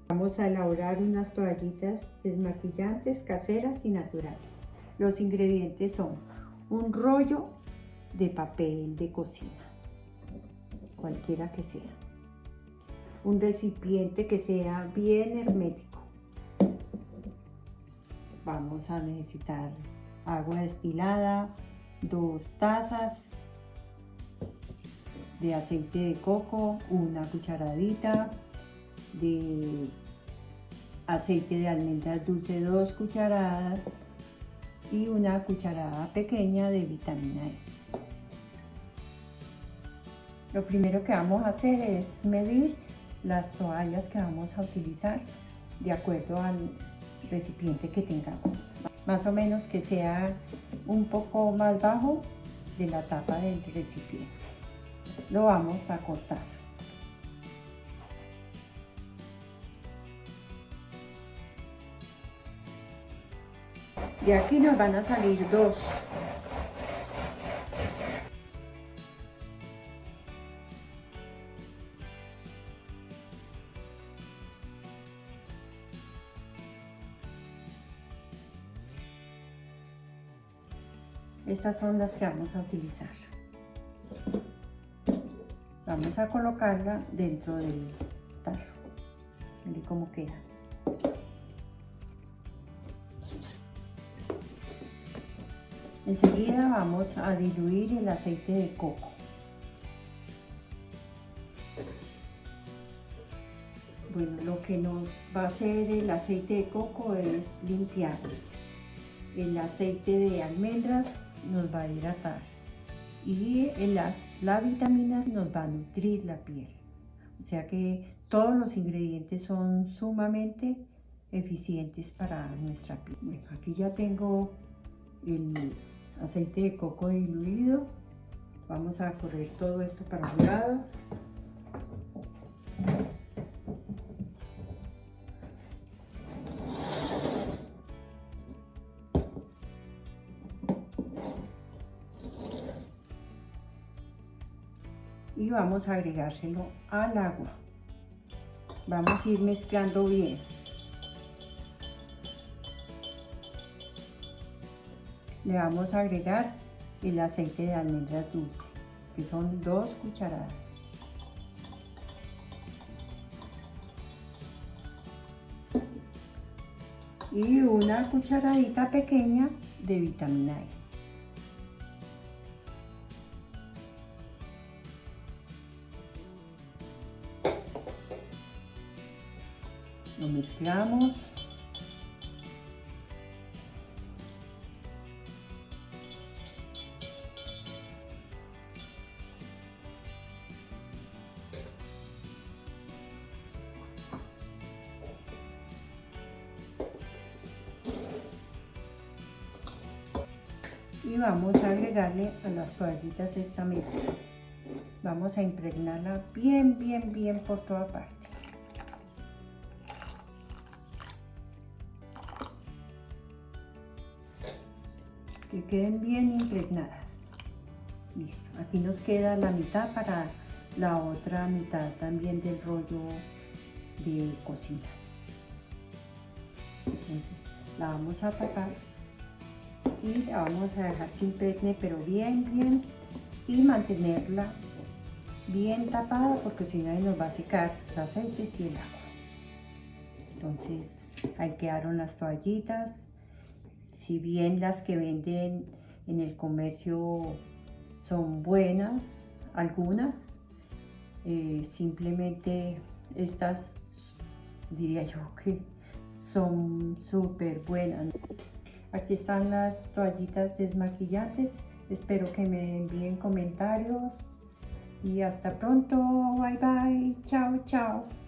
Vamos a elaborar unas toallitas desmaquillantes caseras y naturales. Los ingredientes son un rollo de papel de cocina, cualquiera que sea, un recipiente que sea bien hermético. Vamos a necesitar agua destilada, 2 tazas de aceite de coco, una cucharadita de aceite de almendras dulce, 2 cucharadas y una cucharada pequeña de vitamina E. Lo primero que vamos a hacer es medir las toallas que vamos a utilizar de acuerdo al recipiente que tengamos. Más o menos que sea un poco más bajo de la tapa del recipiente. Lo vamos a cortar. De aquí nos van a salir 2. Estas son las que vamos a utilizar. Vamos a colocarla dentro del tarro. Miren cómo queda. Enseguida vamos a diluir el aceite de coco. Bueno, lo que nos va a hacer el aceite de coco es limpiar. El aceite de almendras nos va a hidratar y las vitaminas nos va a nutrir la piel. O sea que todos los ingredientes son sumamente eficientes para nuestra piel. Bueno, aquí ya tengo el aceite de coco diluido. Vamos a correr todo esto para un lado. Y vamos a agregárselo al agua. Vamos a ir mezclando bien. Le vamos a agregar el aceite de almendras dulce, que son 2 cucharadas. Y una cucharadita pequeña de vitamina E. Lo mezclamos. Y vamos a agregarle a las toallitas esta mezcla. Vamos a impregnarla bien por toda parte. Que queden bien impregnadas. Listo. Aquí nos queda la mitad para la otra mitad también del rollo de cocina. Entonces la vamos a tapar y la vamos a dejar que impregne, pero bien, y mantenerla bien tapada porque si no nos va a secar los aceites y el agua. Entonces ahí quedaron las toallitas. Si bien las que venden en el comercio son buenas, algunas, simplemente estas diría yo que son súper buenas. Aquí están las toallitas desmaquillantes. Espero que me envíen comentarios y hasta pronto. Bye bye. Chao, chao.